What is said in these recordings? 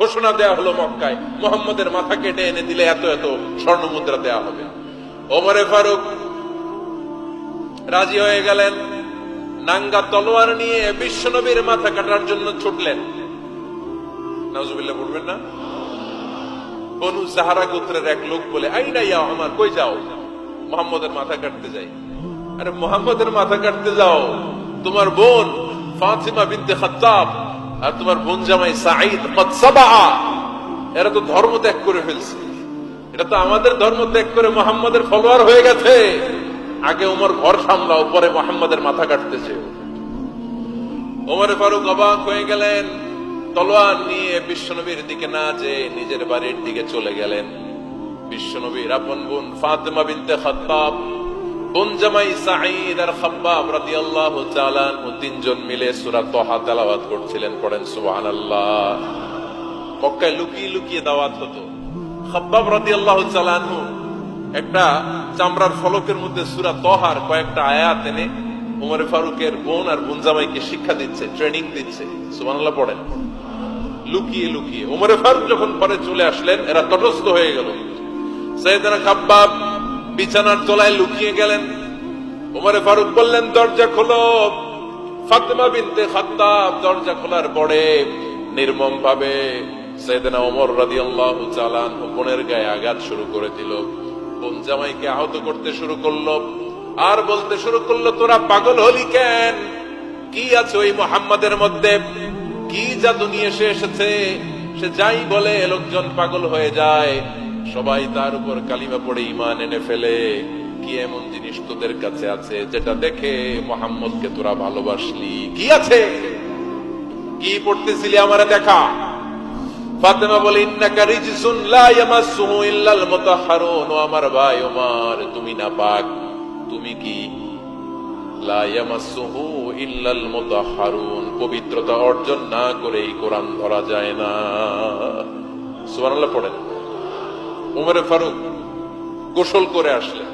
ঘোষণা দেয়া হলো মক্কায়, মুহাম্মদের মাথা কেটে এনে দিলে এত এত স্বর্ণ মুদ্রা দেয়া হবে। ওমরে ফারুক রাজি হয়ে গেলেন, নাঙ্গা তলোয়ার নিয়ে বিশ্বনবীর মাথা কাটার জন্য ছুটলেন। নাউজুবিল্লাহ বলবেন না? বনু জাহরা গোত্রের এক লোক বলে, আইনা ইয়া আমার, কই যাও? মুহাম্মদের মাথা কাটতে যাই। আরে মুহাম্মদের মাথা কাটতে যাও? তোমার বোন ফাতিমা বিনতে খাত্তাব আর তোমার বোন জামাই সাঈদ কদ সাবা, এরা তো ধর্ম ত্যাগ করে ফেলছে। এটা তো আমাদের ধর্ম ত্যাগ করে মুহাম্মদের ফলোয়ার হয়ে গেছে। আগে ওমর ঘর সামলাও, পরে মুহাম্মদের মাথা কাটতেছে। ওমর ফারুক অবাক হয়ে গেলেন, তলোয়ার নিয়ে বিশ্বনবীর দিকে না যেয়ে নিজের বাড়ির দিকে চলে গেলেন। বিশ্বনবীর আপন বোন ফাতিমা বিনতে খাত্তাব, বোন জামাই সাঈদ আর খাব্বাব রাদিয়াল্লাহু তাআলা আনহু তিনজন মিলে সূরা তাহা তেলাওয়াত করছিলেন। পড়েন সুবহানাল্লাহ। মক্কায় লুকিয়ে লুকিয়ে দাওয়াত হতো। খাব্বাব রাদিয়াল্লাহু তাআলা আনহু একটা চামড়ার ফলকের মধ্যে সূরা তাহার কয়েকটা আয়াত এনে ওমর ফারুকের বোন আর বোন জামাইকে শিক্ষা দিচ্ছে, ট্রেনিং দিচ্ছে। সুবহানাল্লাহ পড়েন। লুকিয়ে লুকিয়ে ওমর ফারুক যখন পরে চলে আসলেন, এরা তটস্থ হয়ে গেল। সাইয়েদনা খাব্বাব বিছানার তলায় লুকিয়ে গেলেন। ওমর ফারুক বললেন, দরজা খোলো। ফাতিমা বিনতে খাত্তাব দরজা খোলার পরে নির্মম ভাবে সাইয়েদনা ওমর রাদিয়াল্লাহু তাআলা আনহু বোনের গায়ে আঘাত শুরু করে দিল। বোন জামাইকে আহত করতে শুরু করলো আর বলতে শুরু করলো, তোরা পাগল হলি কেন? কি আছে ওই মুহাম্মাদের মধ্যে? কি জাদু নিয়ে সে এসেছে? সে যাই বলে লোকজন পাগল হয়ে যায়, সবাই তার উপর কালিমা পড়ে ঈমান এনে ফেলে। কি এমন জিনিস তোদের কাছে আছে যেটা দেখে মুহাম্মদকে তোরা ভালোবাসলি? কি আছে? কি পড়তেছিলি আমারে দেখা। ফাতেমা বলে, ইন্নাকা রিজসুন লা ইয়ামাসসুহু ইল্লাল মুতাহহারুন। ও আমার ভাই ওমর, তুমি নাপাক। তুমি কি? লা ইয়ামাসসুহু ইল্লাল মুতাহহারুন, পবিত্রতা অর্জন না করে এই কোরআন ধরা যায় না। সুবহানাল্লাহ পড়েন। ওমর ফারুক গোসল করে আসলেন,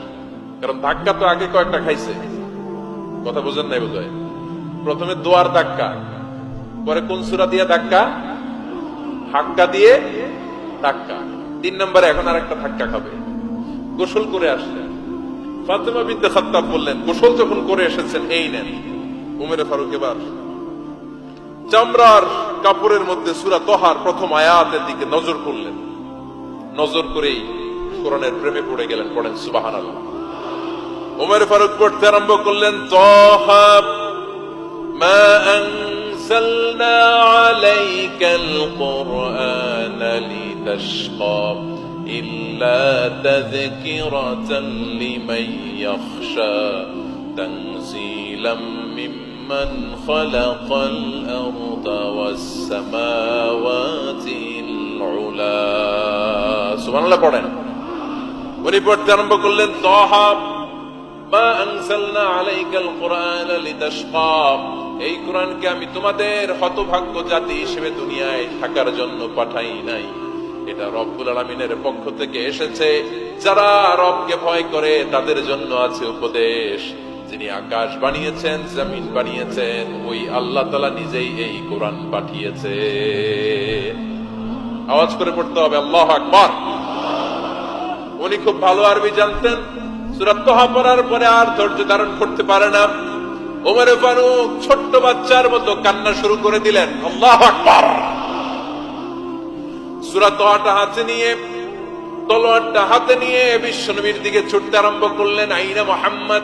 কারণ ধাক্কা তো আগে কয়েকটা খাইছে। কথা বুঝেন নাই বোধহয়? প্রথমে দোয়ার ধাক্কা, পরে কোন সূরা দিয়ে ধাক্কা? হাক্কা দিয়ে ধাক্কা। 3 নম্বরে এখন আর একটা ধাক্কা খাবে। গোসল করে আসলেন। ফাতিমা বিনতে খাত্তাব বললেন, গোসল যখন করে এসেছেন, এই নেন। ওমর ফারুক এবার চামড়ার কাপড়ের মধ্যে সূরা তাহার প্রথম আয়াতের দিকে নজর করলেন। নজর করেই কোরআনের প্রেমে পড়ে গেলেন। পড়েন সুবহানাল্লাহ। ওমর ফারুক পড়তে আরম্ভ করলেন, তাহা মা আনজালনা আলাইকাল কুরআনা লিতাশকা ইল্লা তাযকিরাতান লিমান ইয়াখশা তানজিলাম মিম্মান খালাকাল আরদা ওয়াস সামাওয়াতিল উলা। সুবহানাল্লাহ পড়েন। উনি পড়তে আরম্ভ করলেন, তাহা মা আনজালনা আলাইকাল কুরআনা লিতাশকা, এই কোরআনকে আমি তোমাদের হতভাগ্য জাতি হিসেবে দুনিয়ায় থাকার জন্য পাঠাই নাই। এটা রব্বুল আলামিনের পক্ষ থেকে এসেছে। যারা রবকে ভয় করে তাদের জন্য আছে উপদেশ। যিনি আকাশ বানিয়েছেন, জমিন বানিয়েছেন, ওই আল্লাহ তাআলা নিজেই এই কোরআন পাঠিয়েছে। আওয়াজ করে পড়তে হবে, আল্লাহু আকবার। উনি খুব ভালো আরবি জানতেন। সূরা তাহা পড়ার পরে আর ধৈর্য ধারণ করতে পারে না। ওমর ফারুক ছোট্ট বাচ্চার মতো কান্না শুরু করে দিলেন। আল্লাহু আকবার। সূরা তাহাটা হাতে নিয়ে, তলোয়ারটা হাতে নিয়ে বিশ্বনবীর দিকে ছুটতে আরম্ভ করলেন। আইনা মুহাম্মদ,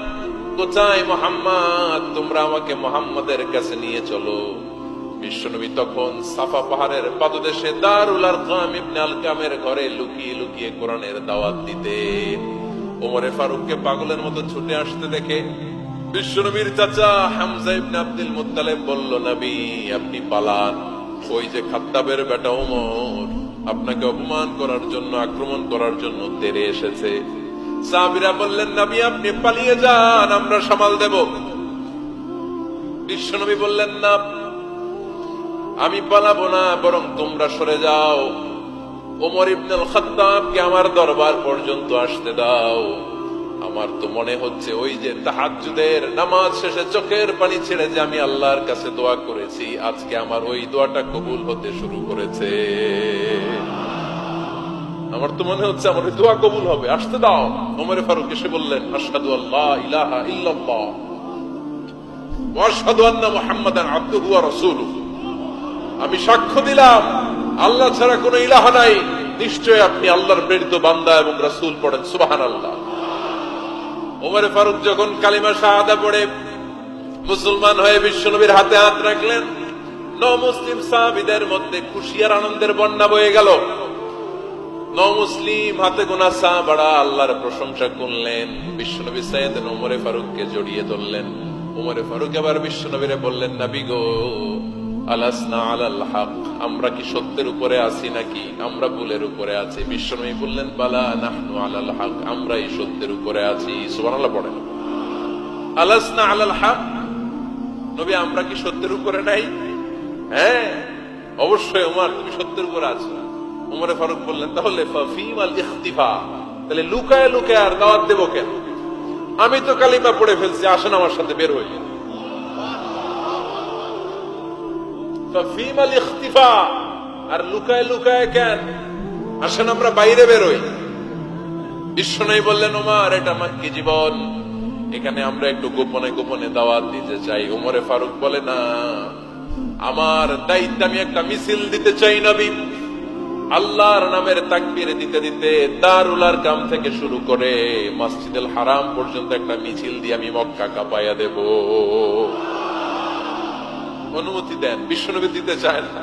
কোথায় মুহাম্মদ? তোমরা আমাকে মুহাম্মদের কাছে নিয়ে চলো। বিশ্বনবী তখন সাফা পাহাড়ের পাদদেশে দারুল আরকাম ইবনে আলকামের ঘরে লুকিয়ে লুকিয়ে কোরআনের দাওয়াত দিতেন। ওমর ফারুককে পাগলের মতো ছুটে আসতে দেখে বিশ্বনবীর চাচা হামজা ইবনে আব্দুল মুত্তালিব বলল, নবী আপনি পালান। ওই যে খাত্তাবের বেটা ওমর আপনাকে অপমান করার জন্য, আক্রমণ করার জন্য তেড়ে এসেছে। সাহাবীরা বললেন, নবী আপনি পালিয়ে যান, আমরা সামাল দেব। বিশ্বনবী বললেন, না আমি পালাবো না, বরং তোমরা সরে যাও। ওমর ইবনে আল খাত্তাবকে আমার দরবার পর্যন্ত আসতে দাও। আমার তো মনে হচ্ছে ওই যে তাহাজ্জুদের নামাজ শেষে চোখের পানি ছেড়ে যে আমি আল্লাহর কাছে দোয়া করেছি, আজকে আমার ওই দোয়াটা কবুল হতে শুরু করেছে। আমার তো মনে হচ্ছে আমার দোয়া কবুল হবে, আসতে দাও। ওমর ফারুক এসে বললেন, আশহাদু আল্লা ইলাহা ইল্লাল্লাহ ওয়া আশহাদু আন্না মুহাম্মাদান আবদুহু ওয়া রাসূলুহু। আমি সাক্ষ্য দিলাম আল্লাহ ছাড়া কোনো ইলাহ নাই, নিশ্চয় আপনি আল্লাহর প্রেরিত বান্দা এবং রাসূল। পড়েন সুবহানাল্লাহ। ওমর ফারুক যখন কালিমা শাহাদা পড়ে মুসলমান হয়ে বিশ্বনবীর হাতে হাত রাখলেন, নমুসলিম সাহাবীদের মধ্যে খুশি আর আনন্দের বন্যা বয়ে গেল। নমুসলিম হাতে গোনা সাহাবারা আল্লাহর প্রশংসা করলেন। বিশ্বনবী সাইয়েদ ওমর ফারুককে জড়িয়ে ধরলেন। ওমর ফারুক আবার বিশ্বনবীরে বললেন, নবী গো, আলাসনা আলাল হক, আমরা কি সত্যের উপরে আছি নাকি আমরা ভুলের উপরে আছি? বিশ্বনবী বললেন, বালা নাহনু আলাল হক, আমরা এই সত্যের উপরে আছি। সুবহানাল্লাহ পড়েন। আলাসনা আলাল হক, নবী আমরা কি সত্যের উপরে নাই? হ্যাঁ অবশ্যই ওমর, তুমি সত্যের উপরে আছো। ওমর ফারুক বললেন, তাহলে ফাফিমাল ইখতিফা, তাহলে লুকায় লুকায় আর দাওয়াত দেব কেন? আমি তো কালিমা পড়ে ফেলছি, আসেন আমার সাথে বের হই। ফাফিমাল ইখতিফা, আর লুকায় লুকায় কেন? আসেন আমরা বাইরে বের হই। বিশ্বনবী বললেন, ওমর এটা মাক্কি জীবন, এখানে আমরা একটু গোপনে গোপনে দাওয়াত দিতে চাই। ওমরে ফারুক বলে, না, আমার দায়িত্ব, আমি একটা মিছিল দিতে চাই নবী। আল্লাহর নামের তাকবীর দিতে দিতে দারুল আরকাম থেকে শুরু করে মসজিদুল হারাম পর্যন্ত একটা মিছিল দিয়ে আমি মক্কা কাঁপাইয়া দেব। অনুমতি দেন। বিশ্বনবী দিতে চায় না।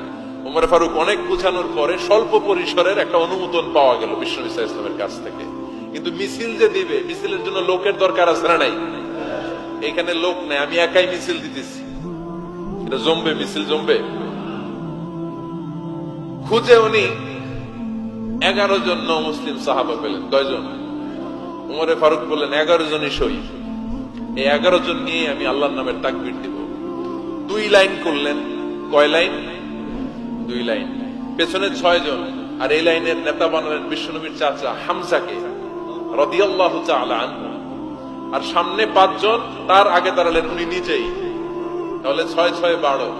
ওমর ফারুক অনেক বুঝানোর পরে স্বল্প পরিসরের একটা অনুমোদন পাওয়া গেল বিশ্বনবী সাল্লাল্লাহু আলাইহি ওয়াসাল্লামের কাছ থেকে। কিন্তু মিছিল যে দিবে, মিছিলের জন্য লোকের দরকার আছে না নাই? এখানে লোক নাই, আমি একাই মিছিল দিতেছি। এটা জমবে, মিছিল জমবে। খুঁজে উনি 11 জন মুসলিম সাহাবা পেলেন। কয়জন? ওমরে ফারুক বললেন, 11 জনই সই। এই 11 জন নিয়ে আমি আল্লাহর নামের তাকবীর দিব। 2 লাইন করলেন। কয় লাইন? 2 লাইন। পেছনে 6 জন, আর এই লাইনের নেতা বানালেন বিশ্বনবীর চাচা হামজাকে রাদিয়াল্লাহু তাআলা আনহু। আর সামনে 5 জন, তার আগে দাঁড়ালেন উনি নিজেই। তাহলে 6 6 12।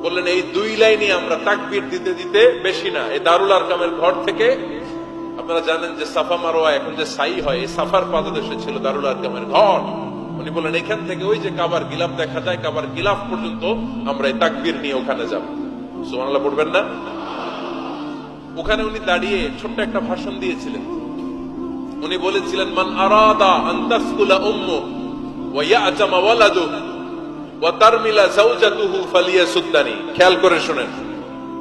বললেন, এই 2 লাইনে আমরা তাকবীর দিতে দিতে, বেশি না, এই দারুল আরকামের ঘর থেকে, আপনারা জানেন যে সাফা মারওয়া এখন যে সাই হয়, এই সাফার পাদদেশে ছিল দারুল আরকামের ঘর। উনি বললেন, এখান থেকে ওই যে কাবার গিলাফ দেখা যায়, কাবার গিলাফ পর্যন্ত আমরা এই তাকবীর নিয়ে ওখানে যাব। সুবহানাল্লাহ পড়বেন না? ওখানে উনি দাঁড়িয়ে ছোট্ট একটা ভাষণ দিয়েছিলেন। উনি বলেছিলেন, মান আরাদা আন তাসকুলা উম্মু ওয়া ইয়া'তামা ওয়ালাদু ওয়া তারমিলা যাওজাতুহু ফালিয়াসুদ্দানি। খেয়াল করে শুনেন,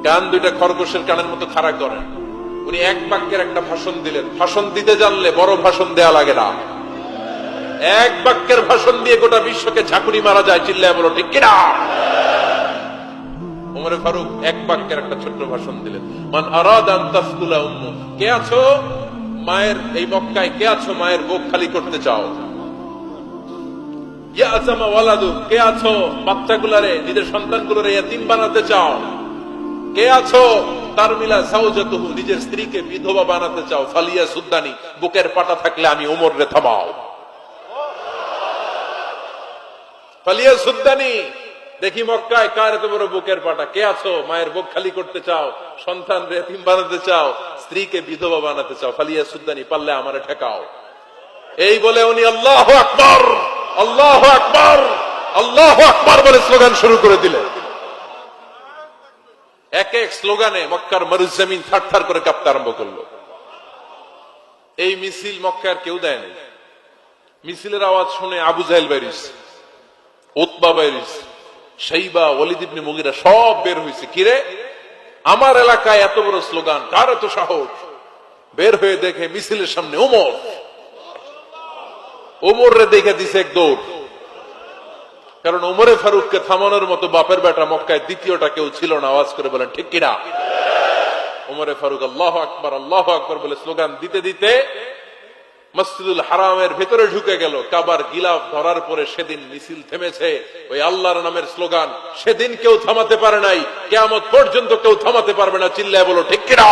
কান দুইটা খরগোশের কানের মতো খাড়া করেন। উনি এক বাক্যের একটা ভাষণ দিলেন। ভাষণ দিতে জানলে বড় ভাষণ দেয়া লাগে না। এক বাক্যের ভাষণ দিয়ে গোটা বিশ্বকে ঝাঁকুনি মারা যায়। চিল্লায় বলো ঠিক কিনা? ওমর ফারুক এক বাক্যের একটা ছোট্ট ভাষণ দিলেন। মান আরাদা আন তাসকুলা উম্মু, কে আছো মায়ের এই মক্কায়, কে আছো মায়ের বুক খালি করতে চাও? ইয়া'তামা ওয়ালাদু, কে আছো বাচ্চাগুলারে, নিজের সন্তানগুলোরে ইয়াতীম বানাতে চাও? কে আছো তারমিলা যাওজাতুহু, নিজের স্ত্রীকে বিধবা বানাতে চাও? ফালিয়াসুদ্দানি, বুকের পাটা থাকলে আমি ওমর রে থামাও। ফালিয়াসুদ্দানি, দেখি মক্কায় কার এত বড় বুকের পাটা। কে আছো মায়ের বুক খালি করতে চাও, সন্তান রে ইয়াতীম বানাতে চাও, স্ত্রীকে বিধবা বানাতে চাও? ফালিয়াসুদ্দানি, পারলে আমারে ঠেকাও। এই বলে উনি আল্লাহু আকবার, আল্লাহু আকবার, আল্লাহু আকবার বলে স্লোগান শুরু করে দিলেন। এক এক স্লোগানে মক্কার মরুজমিন থারথার করে কাঁপতে আরম্ভ করলো। এই মিছিল মক্কার কেউ দেয়নি। মিছিলের আওয়াজ শুনে আবু জাহেল বাইরিস, উতবা বাইরিস, শাইবা, ওয়ালিদ ইবনে মুগিরা সব বের হয়েছে। কিরে, আমার এলাকায় এত বড় স্লোগান, কার এত সাহস? বের হয়ে দেখে মিছিলের সামনে ওমর। ওমর রে দেখে দিছে এক দৌড়। কারণ ওমরে ফারুককে থামানোর মতো বাপের বেটা মক্কায় দ্বিতীয়টা কেউ ছিল না। আওয়াজ করে বলেন ঠিক কিনা? ওমরে ফারুক আল্লাহু আকবার, আল্লাহু আকবার বলে স্লোগান দিতে দিতে মসজিদুল হারামের ভেতরে ঢুকে গেল। কাবার গিলাফ ধরার পরে সেদিন মিছিল থেমেছে। ওই আল্লাহর নামের স্লোগান সেদিন কেউ থামাতে পারে নাই, কিয়ামত পর্যন্ত কেউ থামাতে পারবে না। চিল্লায় বলো ঠিক কিনা?